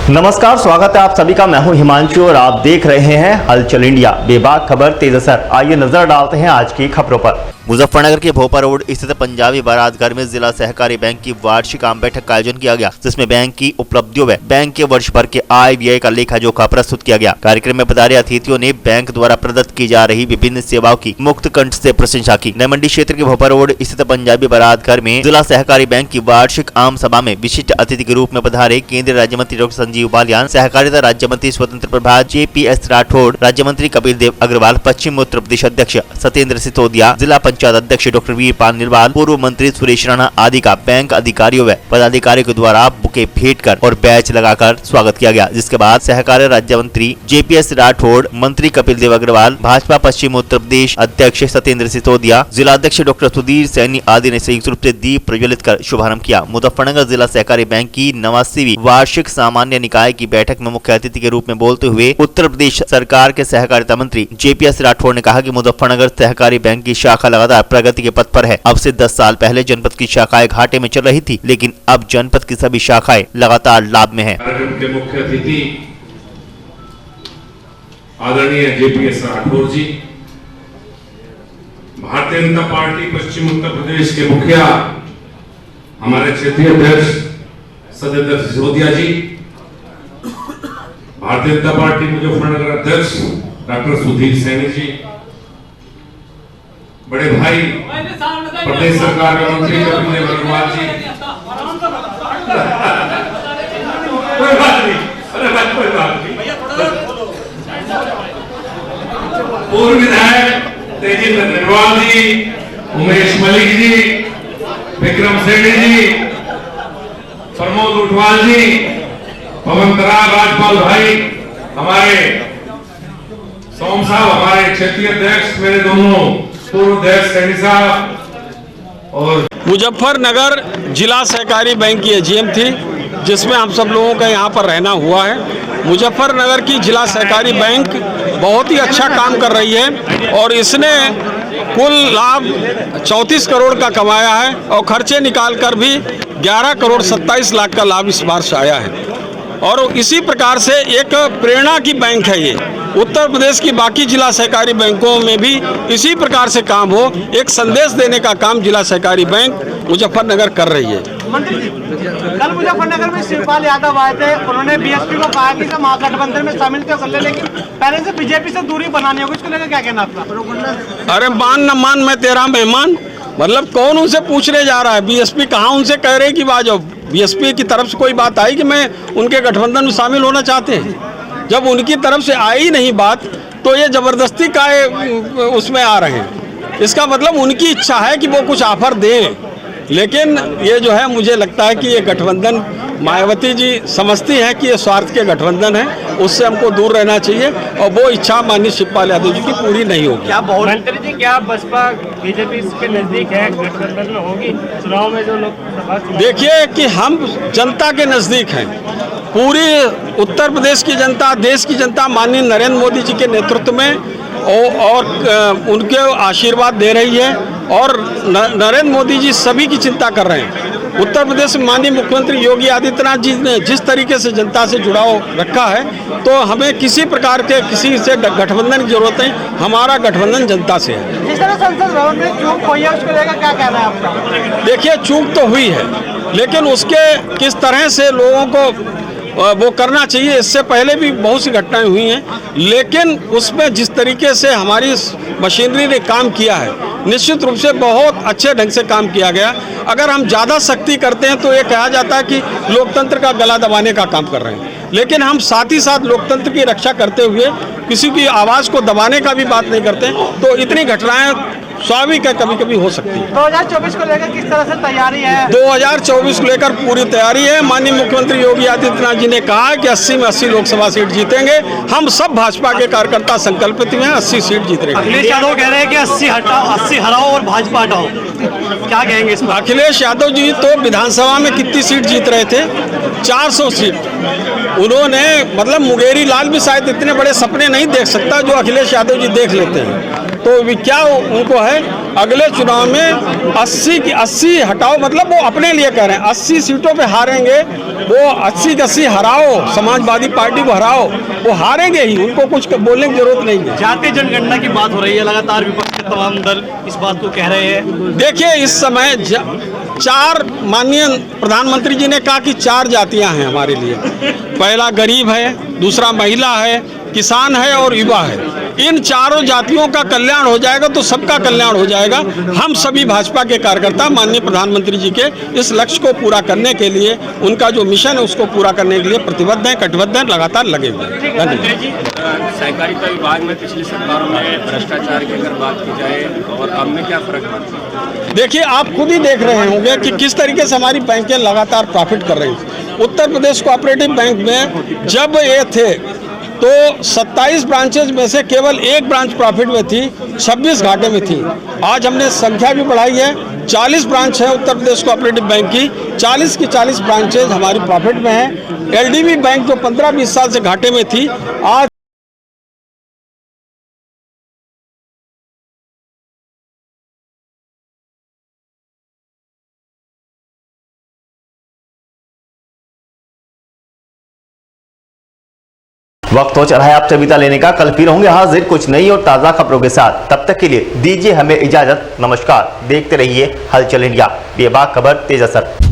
नमस्कार, स्वागत है आप सभी का। मैं हूं हिमांशु और आप देख रहे हैं हलचल इंडिया। बेबाक खबर तेज असर। आइए नजर डालते हैं आज की खबरों पर। मुजफ्फरनगर के भोपा रोड स्थित पंजाबी बारात घर में जिला सहकारी बैंक की वार्षिक आम बैठक का आयोजन किया गया, जिसमें बैंक की उपलब्धियों व बैंक के वर्ष भर के आय व्यय का लेखा जोखा प्रस्तुत किया गया। कार्यक्रम में पधारे अतिथियों ने बैंक द्वारा प्रदत्त की जा रही विभिन्न सेवाओं की मुक्त कंठ से प्रशंसा की। नई मंडी क्षेत्र के भोपा रोड स्थित पंजाबी बारात घर में जिला सहकारी बैंक की वार्षिक आम सभा में विशिष्ट अतिथि के रूप में पधारे केंद्रीय राज्य मंत्री डॉक्टर संजीव बालियान, सहकारिता राज्य मंत्री स्वतंत्र प्रभार JPS राठौड़, राज्य मंत्री कपिल देव अग्रवाल, पश्चिम उत्तर प्रदेश अध्यक्ष सत्येंद्र सिसोदिया, जिला पंचायत अध्यक्ष डॉक्टर वीरपाल निर्वाल, पूर्व मंत्री सुरेश राणा आदि का बैंक अधिकारियों व पदाधिकारियों के द्वारा बुके भेंट कर और बैच लगाकर स्वागत किया गया। जिसके बाद सहकारिता राज्य मंत्री JPS राठौड़, मंत्री कपिल देव अग्रवाल, भाजपा पश्चिम उत्तर प्रदेश अध्यक्ष सत्येंद्र सिसोदिया, जिला अध्यक्ष डॉक्टर सुधीर सैनी आदि ने संयुक्त रूप से दीप प्रज्वलित कर शुभारंभ किया। मुजफ्फरनगर जिला सहकारी बैंक की 89वीं वार्षिक सामान्य निकाय की बैठक में मुख्य अतिथि के रूप में बोलते हुए उत्तर प्रदेश सरकार के सहकारिता मंत्री JPS राठौड़ ने कहा कि मुजफ्फरनगर सहकारी बैंक की शाखा लगातार प्रगति के पथ पर है। अब से 10 साल पहले जनपद की शाखाएं घाटे में चल रही थी, लेकिन अब जनपद की सभी शाखाएं लगातार लाभ में है। कार्यक्रम के मुख्य अतिथि आदरणीय JPS राठौड़ जी, भारतीय जनता पार्टी पश्चिम उत्तर प्रदेश के मुखिया हमारे क्षेत्रीय अध्यक्ष सत्येंद्र सिसोदिया जी, भारतीय जनता पार्टी मुजफ्फरनगर अध्यक्ष डॉक्टर सुधीर सैनी जी, बड़े भाई प्रदेश सरकार के मंत्री कपिल देव अग्रवाल जी, कोई बात नहीं, अरे बात कोई बात नहीं, पूर्व विधायक तेजिंद्र निर्वाल जी, उमेश मलिक जी, विक्रम सेठी जी, प्रमोद उठवाल जी, पवन तरार, राजपाल भाई, हमारे सोम साहब, हमारे क्षेत्रीय अध्यक्ष, मेरे दोनों पूर्व अध्यक्ष सैनी साहब, और मुजफ्फरनगर जिला सहकारी बैंक की AGM थी, जिसमें हम सब लोगों का यहाँ पर रहना हुआ है। मुजफ्फरनगर की जिला सहकारी बैंक बहुत ही अच्छा काम कर रही है और इसने कुल लाभ 34 करोड़ का कमाया है और खर्चे निकालकर भी 11 करोड़ 27 लाख का लाभ इस बार से आया है। और इसी प्रकार से एक प्रेरणा की बैंक है ये। उत्तर प्रदेश की बाकी जिला सहकारी बैंकों में भी इसी प्रकार से काम हो, एक संदेश देने का काम जिला सहकारी बैंक मुजफ्फरनगर कर रही है। मंत्री जी, कल मुजफ्फरनगर में शिवपाल यादव आए थे, उन्होंने BSP को कहा कि महागठबंधन में शामिल तो कर ले, लेकिन पहले से BJP से दूरी बनानी होगी। इसको लेकर क्या कहना आपका? अरे मान न मान मैं तेरा मेहमान, मतलब कौन उनसे पूछने जा रहा है? BSP कहाँ उनसे कह रहे कि बाजो? BSP की तरफ से कोई बात आई कि मैं उनके गठबंधन में शामिल होना चाहते हैं? जब उनकी तरफ से आई नहीं बात, तो ये जबरदस्ती का उसमें आ रहे हैं। इसका मतलब उनकी इच्छा है कि वो कुछ ऑफर दें, लेकिन ये जो है मुझे लगता है कि ये गठबंधन मायावती जी समझती हैं कि ये स्वार्थ के गठबंधन है, उससे हमको दूर रहना चाहिए और वो इच्छा माननीय शिवपाल यादव जी की पूरी नहीं होगी। क्या मंत्री जी, क्या बसपा BJP के नजदीक है, गठबंधन में होगी चुनाव में जो लोग? देखिए कि हम जनता के नज़दीक हैं। पूरी उत्तर प्रदेश की जनता, देश की जनता माननीय नरेंद्र मोदी जी के नेतृत्व में और उनके आशीर्वाद दे रही है और नरेंद्र मोदी जी सभी की चिंता कर रहे हैं। उत्तर प्रदेश में माननीय मुख्यमंत्री योगी आदित्यनाथ जी ने जिस तरीके से जनता से जुड़ाव रखा है, तो हमें किसी प्रकार के किसी से गठबंधन की जरूरत नहीं। हमारा गठबंधन जनता से है। जिस तरह संसद भवन में चूक हुई है, उसको लेकर क्या कहना है आपका? देखिए, चूक तो हुई है, लेकिन उसके किस तरह से लोगों को वो करना चाहिए, इससे पहले भी बहुत सी घटनाएं हुई हैं, लेकिन उसमें जिस तरीके से हमारी मशीनरी ने काम किया है, निश्चित रूप से बहुत अच्छे ढंग से काम किया गया। अगर हम ज़्यादा सख्ती करते हैं तो ये कहा जाता है कि लोकतंत्र का गला दबाने का काम कर रहे हैं, लेकिन हम साथ ही साथ लोकतंत्र की रक्षा करते हुए किसी की आवाज़ को दबाने का भी बात नहीं करते, तो इतनी घटनाएं स्वाभाविक है कभी कभी हो सकती है। 2024 को लेकर किस तरह से तैयारी है? 2024 को लेकर पूरी तैयारी है। माननीय मुख्यमंत्री योगी आदित्यनाथ जी ने कहा कि 80 में 80 लोकसभा सीट जीतेंगे। हम सब भाजपा के कार्यकर्ता संकल्पित हैं, 80 सीट जीतेंगे। अखिलेश यादव कह रहे हैं कि 80 हटाओ और भाजपा हटाओ, क्या कहेंगे इसमें? अखिलेश यादव जी तो विधानसभा में कितनी सीट जीत रहे थे? 400 सीट। उन्होंने मतलब मुंगेरी लाल भी शायद इतने बड़े सपने नहीं देख सकता जो अखिलेश यादव जी देख लेते हैं। तो क्या उनको है अगले चुनाव में 80 की 80 हटाओ, मतलब वो अपने लिए कह रहे हैं 80 सीटों पे हारेंगे, वो 80 की 80 हराओ, समाजवादी पार्टी को हराओ, वो हारेंगे ही, उनको कुछ बोलने की जरूरत नहीं है। जातीय जनगणना की बात हो रही है, लगातार विपक्ष के तमाम दल इस बात को कह रहे हैं। देखिए इस समय 4 माननीय प्रधानमंत्री जी ने कहा कि 4 जातियां हैं हमारे लिए, पहला गरीब है, दूसरा महिला है, किसान है और युवा है। इन चारों जातियों का कल्याण हो जाएगा तो सबका कल्याण हो जाएगा। हम सभी भाजपा के कार्यकर्ता माननीय प्रधानमंत्री जी के इस लक्ष्य को पूरा करने के लिए, उनका जो मिशन है उसको पूरा करने के लिए प्रतिबद्ध हैं, कटिबद्ध हैं, लगातार लगे हुए हैं। धन्यवाद। सहकारिता विभाग में पिछली सरकारों में भ्रष्टाचार की अगर बात की जाए और अब में क्या फर्क पड़ता है? देखिए आप खुद ही देख रहे होंगे कि किस तरीके से हमारी बैंकें लगातार प्रॉफिट कर रही थी। उत्तर प्रदेश कोऑपरेटिव बैंक में जब ये थे तो 27 ब्रांचेज में से केवल 1 ब्रांच प्रॉफिट में थी, 26 घाटे में थी। आज हमने संख्या भी बढ़ाई है, 40 ब्रांच है उत्तर प्रदेश कोऑपरेटिव बैंक की, 40 की 40 ब्रांचेज हमारी प्रॉफिट में है। एलडीबी बैंक जो 15-20 साल से घाटे में थी, आज वक्त हो चला है आपसे विदा लेने का। कल फिर होंगे हाजिर कुछ नई और ताज़ा खबरों के साथ। तब तक के लिए दीजिए हमें इजाजत। नमस्कार। देखते रहिए हलचल इंडिया, बेबाक खबर तेज असर।